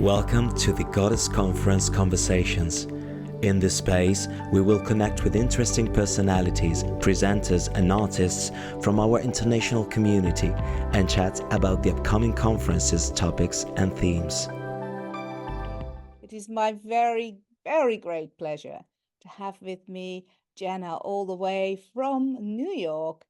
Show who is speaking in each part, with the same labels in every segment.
Speaker 1: Welcome to the Goddess Conference Conversations. In this space, we will connect with interesting personalities, presenters and artists from our international community and chat about the upcoming conference's topics and themes.
Speaker 2: It is my very, very great pleasure to have with me Jhenah all the way from New York.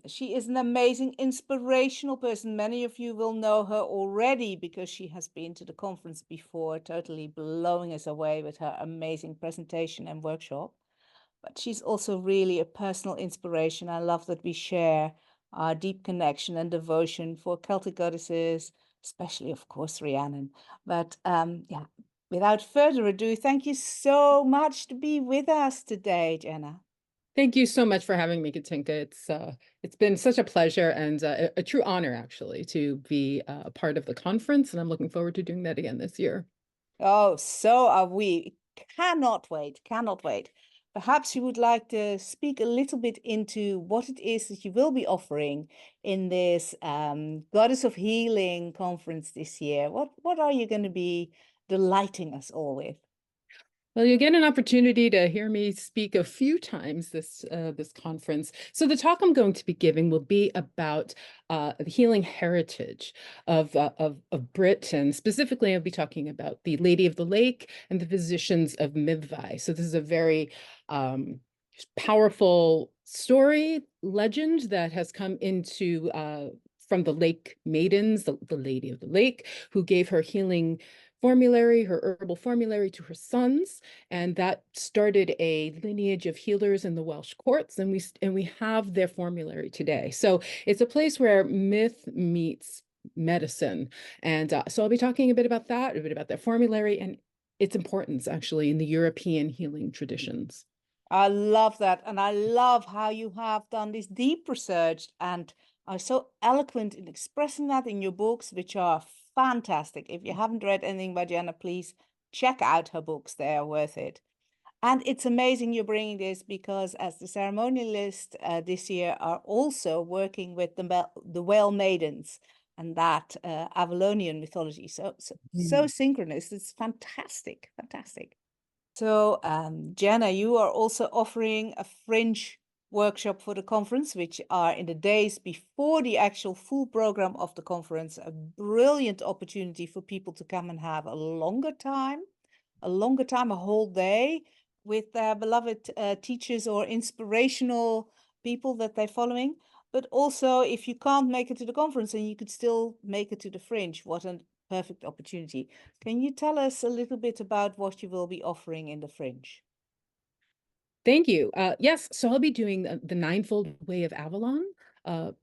Speaker 2: She is an amazing, inspirational person. Many of you will know her already because she has been to the conference before, totally blowing us away with her amazing presentation and workshop. But she's also really a personal inspiration. I love that we share our deep connection and devotion for Celtic goddesses, especially, of course, Rhiannon. But without further ado, thank you so much to be with us today, Jhenah.
Speaker 3: Thank you so much for having me, Katinka. It's been such a pleasure and a true honor, actually, to be a part of the conference, and I'm looking forward to doing that again this year.
Speaker 2: Oh, so are we. Cannot wait, cannot wait. Perhaps you would like to speak a little bit into what it is that you will be offering in this Goddess of Healing conference this year. What are you going to be delighting us all with?
Speaker 3: Well, you get an opportunity to hear me speak a few times this conference. So the talk I'm going to be giving will be about the healing heritage of Brit, and specifically I'll be talking about the Lady of the Lake and the physicians of Myddfai. So this is a very powerful story, legend that has come into from the lake maidens, the Lady of the Lake, who gave her healing formulary, her herbal formulary, to her sons, and that started a lineage of healers in the Welsh courts, and we have their formulary today. So it's a place where myth meets medicine, and so I'll be talking a bit about that, a bit about their formulary and its importance actually in the European healing traditions.
Speaker 2: I love that, and I love how you have done this deep research and are so eloquent in expressing that in your books, which are fantastic. If you haven't read anything by Jhenah, please check out her books. They are worth it. And it's amazing you're bringing this because as the ceremonialist this year are also working with the Whale Maidens and that Avalonian mythology. So synchronous. It's fantastic, fantastic. So Jhenah, you are also offering a fringe workshop for the conference, which are in the days before the actual full program of the conference, a brilliant opportunity for people to come and have a longer time, a whole day with their beloved teachers or inspirational people that they're following. But also, if you can't make it to the conference, and you could still make it to the fringe, what a perfect opportunity. Can you tell us a little bit about what you will be offering in the fringe?
Speaker 3: Thank you. Yes, so I'll be doing the Ninefold way of Avalon,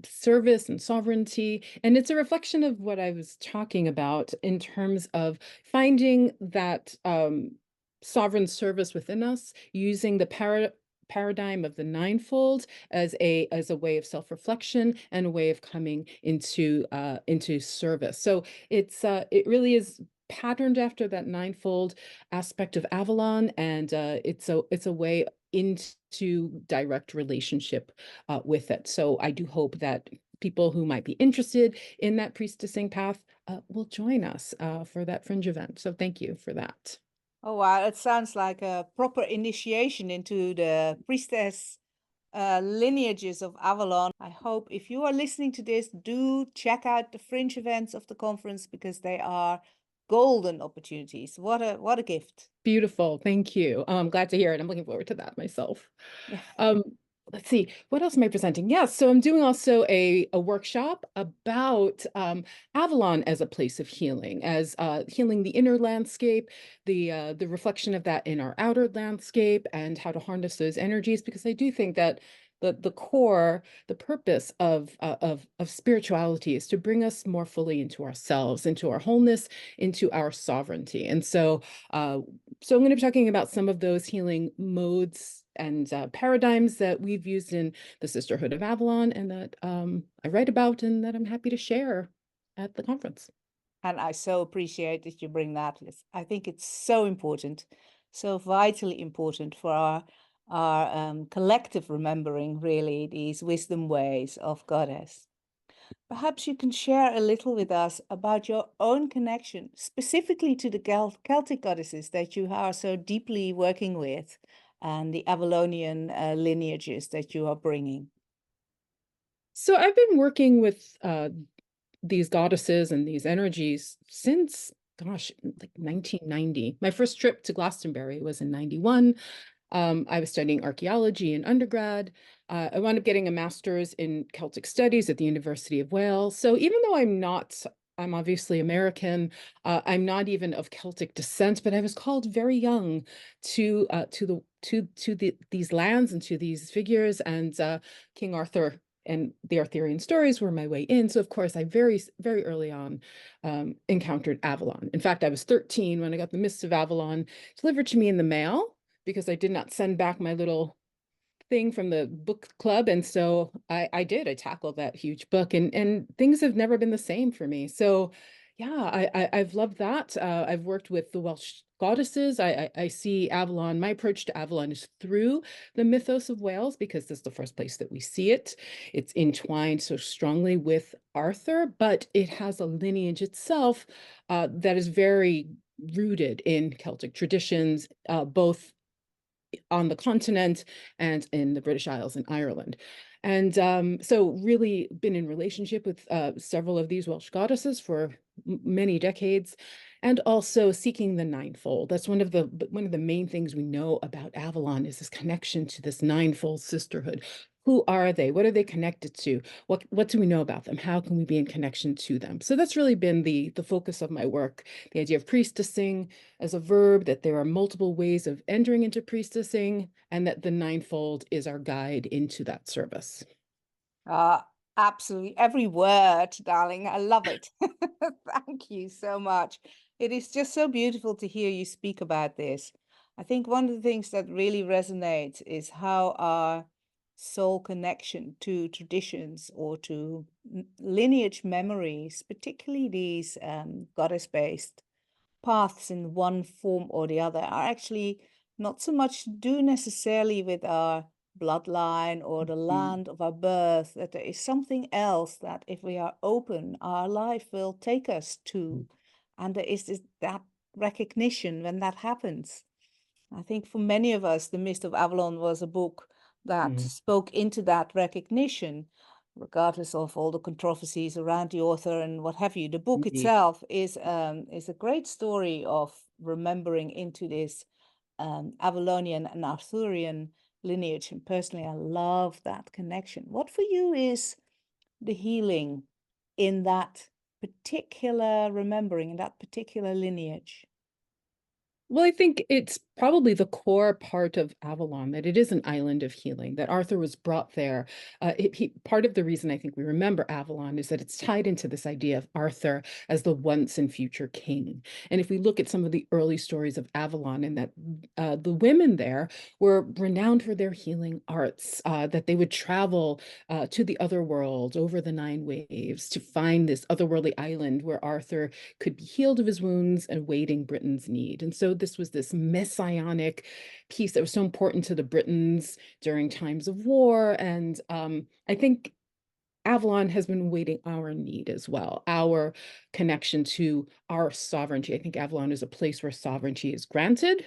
Speaker 3: service and sovereignty. And it's a reflection of what I was talking about in terms of finding that sovereign service within us, using the paradigm of the Ninefold as a way of self-reflection and a way of coming into service. So it really is patterned after that Ninefold aspect of Avalon, and it's a way into direct relationship with it. So I do hope that people who might be interested in that priestessing path will join us for that fringe event. So thank you for that.
Speaker 2: Oh, wow. It sounds like a proper initiation into the priestess lineages of Avalon. I hope if you are listening to this, do check out the fringe events of the conference because they are golden opportunities. What a gift.
Speaker 3: Beautiful. Thank you. I'm glad to hear it. I'm looking forward to that myself. Let's see, what else am I presenting? Yes, so I'm doing also a workshop about Avalon as a place of healing, as healing the inner landscape, the reflection of that in our outer landscape, and how to harness those energies, because I do think that the purpose of spirituality is to bring us more fully into ourselves, into our wholeness, into our sovereignty. And so I'm going to be talking about some of those healing modes and paradigms that we've used in the Sisterhood of Avalon, and that I write about and that I'm happy to share at the conference.
Speaker 2: And I so appreciate that you bring that. I think it's so important, so vitally important for our collective remembering, really, these wisdom ways of Goddess. Perhaps you can share a little with us about your own connection, specifically to the Celtic goddesses that you are so deeply working with, and the Avalonian lineages that you are bringing.
Speaker 3: So I've been working with these goddesses and these energies since, gosh, like 1990. My first trip to Glastonbury was in 91. I was studying archaeology in undergrad. I wound up getting a master's in Celtic studies at the University of Wales. So even though I'm obviously American, I'm not even of Celtic descent, but I was called very young to these lands and to these figures, and King Arthur and the Arthurian stories were my way in. So of course, I very, very early on encountered Avalon. In fact, I was 13 when I got the Mists of Avalon delivered to me in the mail, because I did not send back my little thing from the book club. And so I tackled that huge book, and things have never been the same for me. So yeah, I've loved that. I've worked with the Welsh goddesses. I see Avalon, my approach to Avalon is through the mythos of Wales, because this is the first place that we see it. It's entwined so strongly with Arthur, but it has a lineage itself that is very rooted in Celtic traditions, both on the continent and in the British Isles and Ireland. And so really been in relationship with several of these Welsh goddesses for many decades, and also seeking the Ninefold. That's one of the main things we know about Avalon, is this connection to this Ninefold sisterhood. Who are they? What are they connected to? What do we know about them? How can we be in connection to them? So that's really been the focus of my work, the idea of priestessing as a verb, that there are multiple ways of entering into priestessing, and that the Ninefold is our guide into that service.
Speaker 2: Absolutely. Every word, darling. I love it. Thank you so much. It is just so beautiful to hear you speak about this. I think one of the things that really resonates is how our soul connection to traditions or to lineage memories, particularly these goddess-based paths in one form or the other, are actually not so much to do necessarily with our bloodline or the land of our birth, that there is something else that if we are open, our life will take us to. And there is that recognition when that happens. I think for many of us, The Mist of Avalon was a book that spoke into that recognition, regardless of all the controversies around the author and what have you. The book itself is a great story of remembering into this Avalonian and Arthurian lineage. And personally, I love that connection. What for you is the healing in that particular remembering, in that particular lineage?
Speaker 3: Well, I think it's probably the core part of Avalon, that it is an island of healing, that Arthur was brought there. Part of the reason I think we remember Avalon is that it's tied into this idea of Arthur as the once and future king. And if we look at some of the early stories of Avalon, and that the women there were renowned for their healing arts, that they would travel to the other world over the 9 waves to find this otherworldly island where Arthur could be healed of his wounds and awaiting Britain's need. And so this was this messianic piece that was so important to the Britons during times of war. And I think Avalon has been waiting our need as well, our connection to our sovereignty. I think Avalon is a place where sovereignty is granted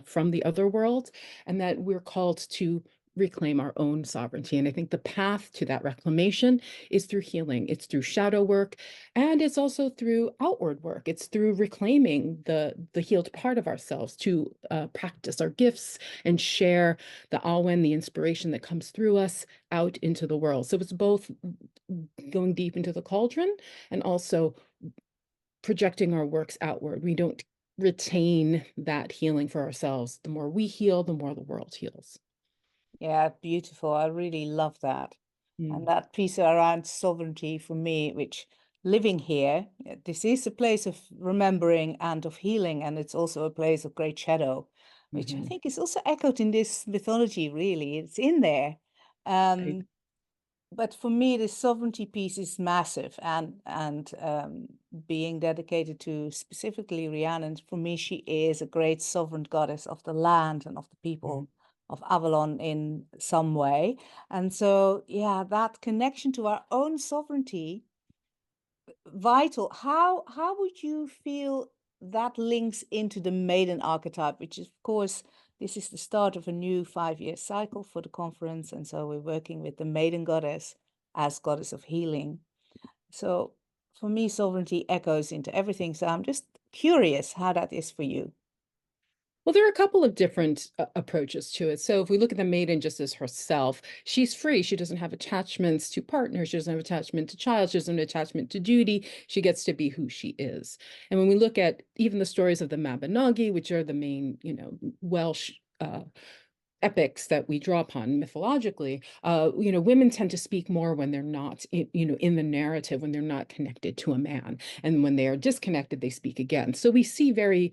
Speaker 3: from the other world, and that we're called to reclaim our own sovereignty. And I think the path to that reclamation is through healing. It's through shadow work, and it's also through outward work. It's through reclaiming the healed part of ourselves, to practice our gifts and share the 𝗷𝗏, the inspiration that comes through us, out into the world. So it's both going deep into the cauldron and also projecting our works outward. We don't retain that healing for ourselves. The more we heal, the more the world heals.
Speaker 2: Yeah, beautiful. I really love that. And that piece around sovereignty for me, which living here, this is a place of remembering and of healing, and it's also a place of great shadow, which I think is also echoed in this mythology, really. It's in there. But for me, the sovereignty piece is massive, and being dedicated to specifically Rhiannon, for me, she is a great sovereign goddess of the land and of the people of Avalon in some way. And so, yeah, that connection to our own sovereignty vital. How would you feel that links into the maiden archetype, which is, of course, this is the start of a new 5-year cycle for the conference, and so we're working with the maiden goddess as goddess of healing. So for me, sovereignty echoes into everything. So I'm just curious how that is for you.
Speaker 3: Well, there are a couple of different approaches to it. So if we look at the maiden just as herself, she's free. She doesn't have attachments to partners. She doesn't have attachment to child. She doesn't have attachment to duty. She gets to be who she is. And when we look at even the stories of the Mabinogi, which are the main, Welsh epics that we draw upon mythologically, women tend to speak more when they're not, in the narrative, when they're not connected to a man. And when they are disconnected, they speak again. So we see very,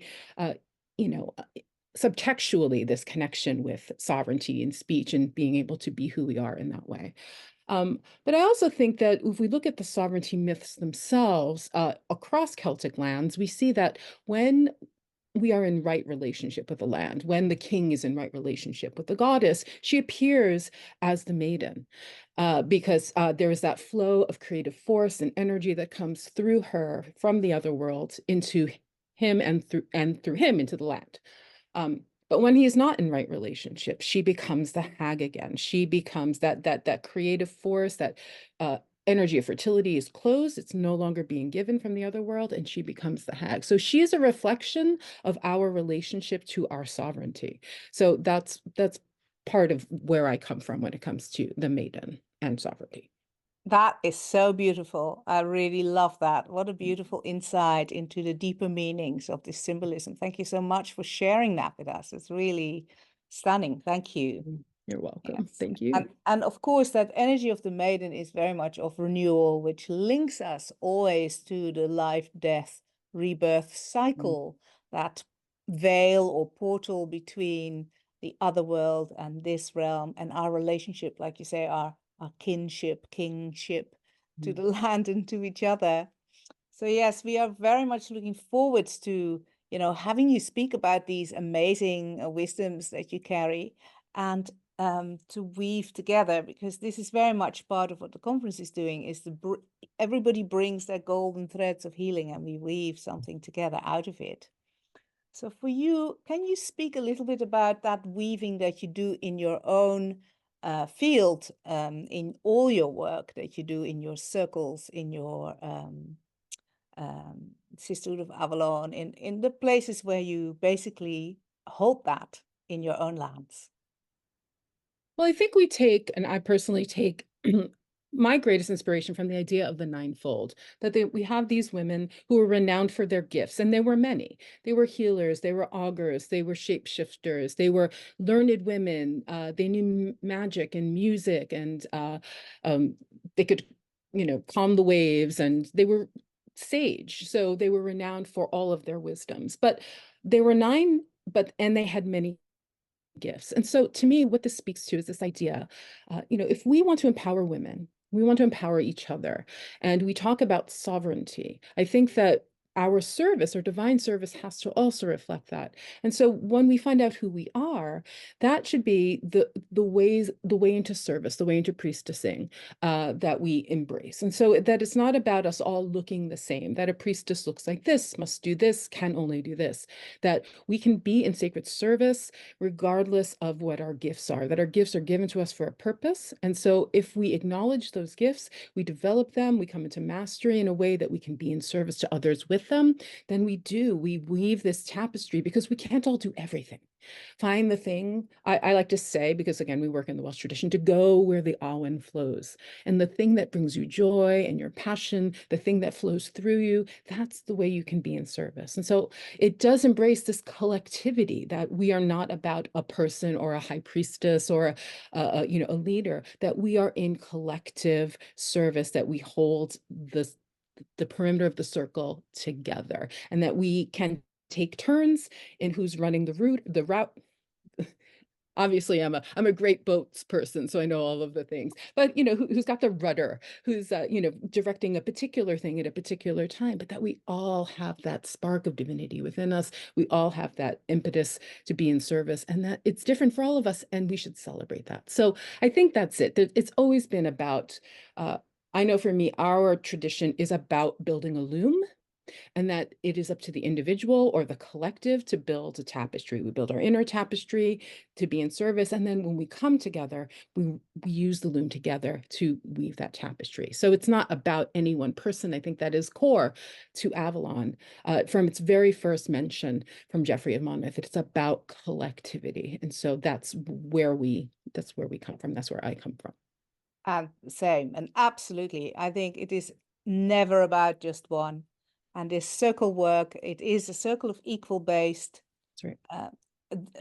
Speaker 3: subtextually this connection with sovereignty and speech and being able to be who we are in that way. But I also think that if we look at the sovereignty myths themselves across Celtic lands, we see that when we are in right relationship with the land, when the king is in right relationship with the goddess, she appears as the maiden because there is that flow of creative force and energy that comes through her from the other world into him and through him into the land. But when he is not in right relationship, she becomes the hag again. She becomes that creative force, that energy of fertility is closed. It's no longer being given from the other world, and she becomes the hag. So she is a reflection of our relationship to our sovereignty. So that's part of where I come from when it comes to the maiden and sovereignty.
Speaker 2: That is so beautiful. I really love that. What a beautiful insight into the deeper meanings of this symbolism. Thank you so much for sharing that with us. It's really stunning. Thank you.
Speaker 3: You're welcome.
Speaker 2: Yes.
Speaker 3: Thank you.
Speaker 2: And of course, that energy of the maiden is very much of renewal, which links us always to the life, death, rebirth cycle, that veil or portal between the other world and this realm, and our relationship, like you say, our kingship to the land and to each other. So yes, we are very much looking forward to, having you speak about these amazing wisdoms that you carry, and to weave together, because this is very much part of what the conference is doing, is everybody brings their golden threads of healing and we weave something together out of it. So for you, can you speak a little bit about that weaving that you do in your own field, in all your work that you do in your circles, in your Sisterhood of Avalon, in the places where you basically hold that in your own lands?
Speaker 3: Well, I think and I personally take my greatest inspiration from the idea of the Ninefold, that we have these women who were renowned for their gifts, and there were many. They were healers, they were augurs, they were shapeshifters, they were learned women, they knew magic and music, and they could, calm the waves, and they were sage. So they were renowned for all of their wisdoms. But they were nine, and they had many gifts. And so to me, what this speaks to is this idea, if we want to empower women, we want to empower each other, and we talk about sovereignty, I think that our service or divine service has to also reflect that. And so when we find out who we are, that should be the way into service, the way into priestessing that we embrace. And so that it's not about us all looking the same, that a priestess looks like this, must do this, can only do this, that we can be in sacred service regardless of what our gifts are, that our gifts are given to us for a purpose. And so if we acknowledge those gifts, we develop them, we come into mastery in a way that we can be in service to others with them, then we weave this tapestry, because we can't all do everything. Find the thing, I like to say, because again, we work in the Welsh tradition, to go where the 𝗷𝗏 flows. And the thing that brings you joy and your passion, the thing that flows through you, that's the way you can be in service. And so it does embrace this collectivity, that we are not about a person or a high priestess or a leader, that we are in collective service, that we hold the perimeter of the circle together, and that we can take turns in who's running the route. Obviously, I'm a great boats person, so I know all of the things. But who's got the rudder, who's directing a particular thing at a particular time. But that we all have that spark of divinity within us. We all have that impetus to be in service, and that it's different for all of us, and we should celebrate that. So I think that's it. It's always been about I know for me, our tradition is about building a loom, and that it is up to the individual or the collective to build a tapestry. We build our inner tapestry to be in service. And then when we come together, we use the loom together to weave that tapestry. So it's not about any one person. I think that is core to Avalon from its very first mention from Geoffrey of Monmouth. It's about collectivity. And so that's where we come from. That's where I come from.
Speaker 2: And same, and absolutely. I think it is never about just one. And this circle work, it is a circle of equal based.
Speaker 3: That's right.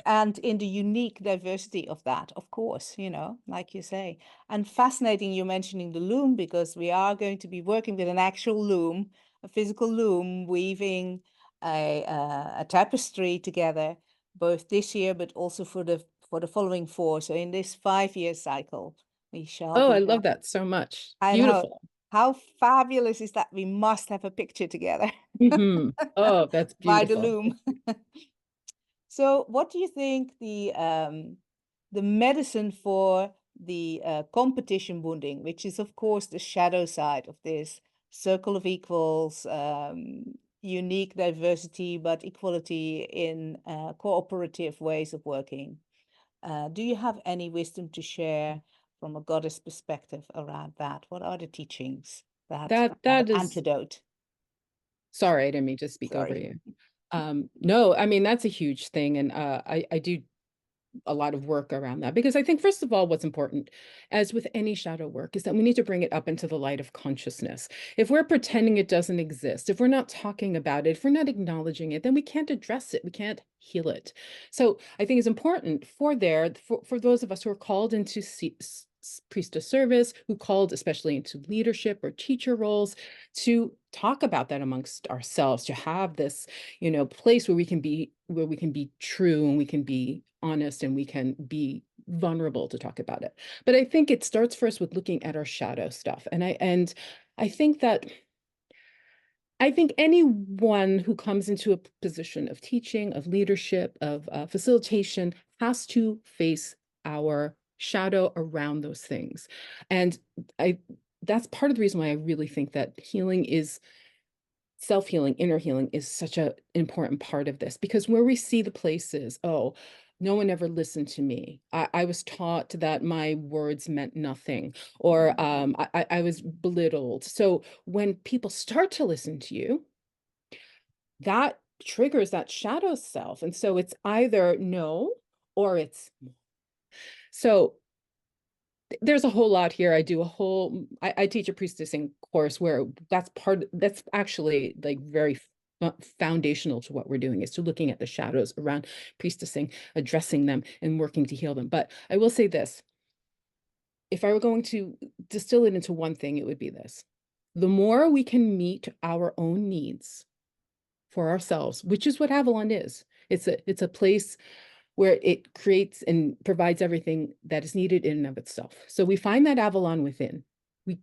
Speaker 2: And in the unique diversity of that, of course, you know, like you say. And fascinating you mentioning the loom, because we are going to be working with an actual loom, a physical loom, weaving a tapestry together, both this year, but also for the following 4. So in this 5-year cycle, we shall
Speaker 3: Oh,
Speaker 2: be
Speaker 3: I love that so much.
Speaker 2: I know.
Speaker 3: Beautiful.
Speaker 2: How fabulous is that? We must have a picture together.
Speaker 3: Oh, that's
Speaker 2: By the
Speaker 3: beautiful.
Speaker 2: loom. So what do you think the medicine for the competition wounding, which is of course the shadow side of this circle of equals, unique diversity, but equality in cooperative ways of working. Do you have any wisdom to share from a goddess perspective around that? What are the teachings that
Speaker 3: That is,
Speaker 2: antidote?
Speaker 3: sorry, I didn't mean to speak over
Speaker 2: Sorry.
Speaker 3: you. No, I mean, that's a huge thing. And I do a lot of work around that, because I think, first of all, what's important, as with any shadow work, is that we need to bring it up into the light of consciousness. If we're pretending it doesn't exist, if we're not talking about it, if we're not acknowledging it, then we can't address it, we can't heal it. So I think it's important for those of us who are called into priestess service, who called especially into leadership or teacher roles, to talk about that amongst ourselves, to have this, you know, place where we can be true, and we can be honest, and we can be vulnerable to talk about it. But I think it starts first with looking at our shadow stuff. And I think anyone who comes into a position of teaching, of leadership, of facilitation, has to face our shadow around those things. And that's part of the reason why I really think that healing is self-healing, inner healing is such an important part of this, because where we see the places, oh, no one ever listened to me. I was taught that my words meant nothing, or I was belittled. So when people start to listen to you, that triggers that shadow self. And so it's either no, or it's so. There's a whole lot here. I teach a priestessing course where that's actually like very foundational to what we're doing, is to looking at the shadows around priestessing, addressing them, and working to heal them. But I will say this, if I were going to distill it into one thing, it would be this: the more we can meet our own needs for ourselves, which is what Avalon is. It's a place where it creates and provides everything that is needed in and of itself. So we find that Avalon within.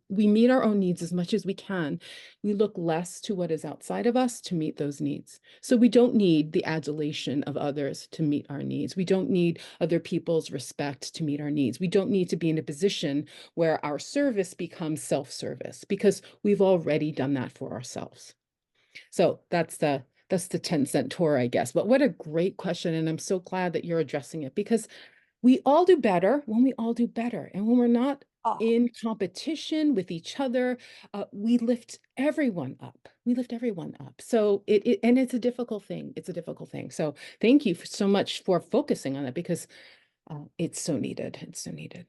Speaker 3: We meet our own needs as much as we can. We look less to what is outside of us to meet those needs. So we don't need the adulation of others to meet our needs. We don't need other people's respect to meet our needs. We don't need to be in a position where our service becomes self-service, because we've already done that for ourselves. So that's the 10-cent tour, I guess. But what a great question. And I'm so glad that you're addressing it, because we all do better when we all do better. And when we're not in competition with each other, we lift everyone up. We lift everyone up. So and it's a difficult thing. It's a difficult thing. So thank you so much for focusing on it, because it's so needed. It's so needed.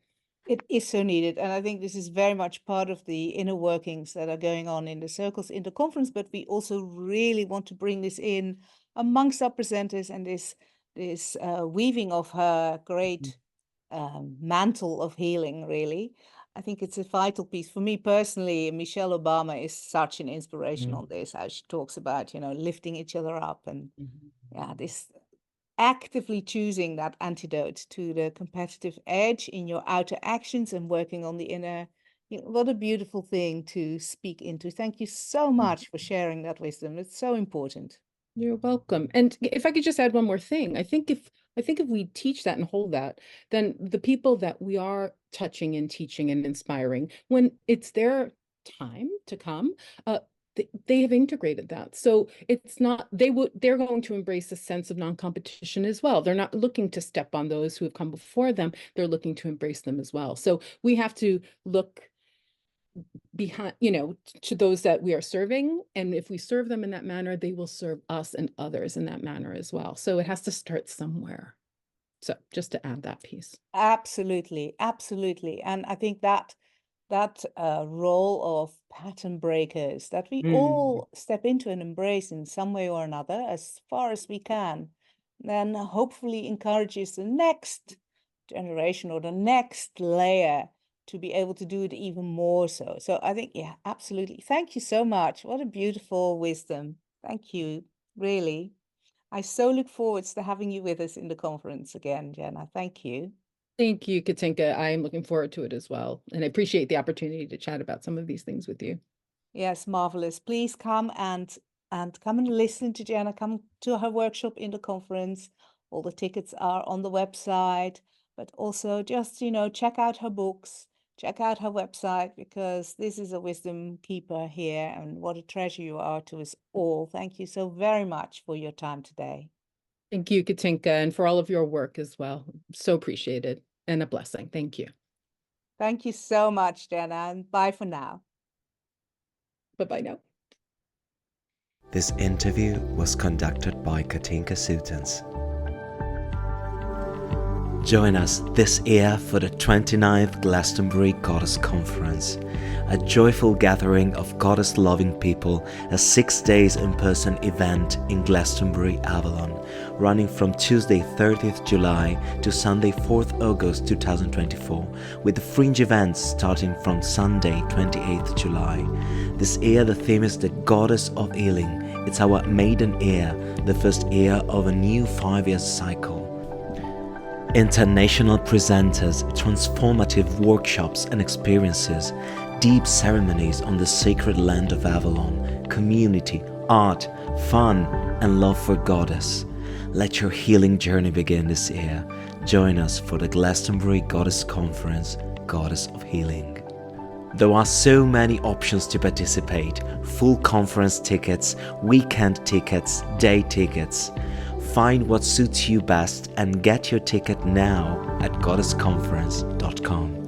Speaker 2: It is so needed. And I think this is very much part of the inner workings that are going on in the circles in the conference, but we also really want to bring this in amongst our presenters, and this weaving of her great mantle of healing, really. I think it's a vital piece. For me personally, Michelle Obama is such an inspiration on this, how she talks about, you know, lifting each other up, and yeah, this actively choosing that antidote to the competitive edge in your outer actions and working on the inner. You know, what a beautiful thing to speak into. Thank you so much for sharing that wisdom. It's so important.
Speaker 3: You're welcome. And if I could just add one more thing, I think if we teach that and hold that, then the people that we are touching and teaching and inspiring, when it's their time to come, they have integrated that. So it's not, they're going to embrace a sense of non-competition as well. They're not looking to step on those who have come before them. They're looking to embrace them as well. So we have to look behind, to those that we are serving. And if we serve them in that manner, they will serve us and others in that manner as well. So it has to start somewhere. So just to add that piece.
Speaker 2: Absolutely, absolutely. And I think that role of pattern breakers that we all step into and embrace in some way or another as far as we can, then hopefully encourages the next generation or the next layer to be able to do it even more so. So I think, yeah, absolutely. Thank you so much. What a beautiful wisdom. Thank you, really. I so look forward to having you with us in the conference again, Jhenah. Thank you.
Speaker 3: Thank you, Katinka. I am looking forward to it as well. And I appreciate the opportunity to chat about some of these things with you.
Speaker 2: Yes, marvelous. Please come and come and listen to Jhenah. Come to her workshop in the conference. All the tickets are on the website, but also just, check out her books, check out her website, because this is a wisdom keeper here, and what a treasure you are to us all. Thank you so very much for your time today.
Speaker 3: Thank you, Katinka, and for all of your work as well. So appreciated and a blessing. Thank you.
Speaker 2: Thank you so much, Jhenah, and bye for now.
Speaker 3: Bye-bye now.
Speaker 1: This interview was conducted by Katinka Soetens. Join us this year for the 29th Glastonbury Goddess Conference, a joyful gathering of goddess-loving people, a 6 days in-person event in Glastonbury, Avalon, running from Tuesday 30th July to Sunday 4th August 2024, with the fringe events starting from Sunday 28th July. This year the theme is the Goddess of Healing. It's our maiden year, the first year of a new 5-year cycle. International presenters, transformative workshops and experiences, deep ceremonies on the sacred land of Avalon, community, art, fun, and love for Goddess. Let your healing journey begin this year. Join us for the Glastonbury Goddess Conference, Goddess of Healing. There are so many options to participate: full conference tickets, weekend tickets, day tickets. Find what suits you best and get your ticket now at goddessconference.com.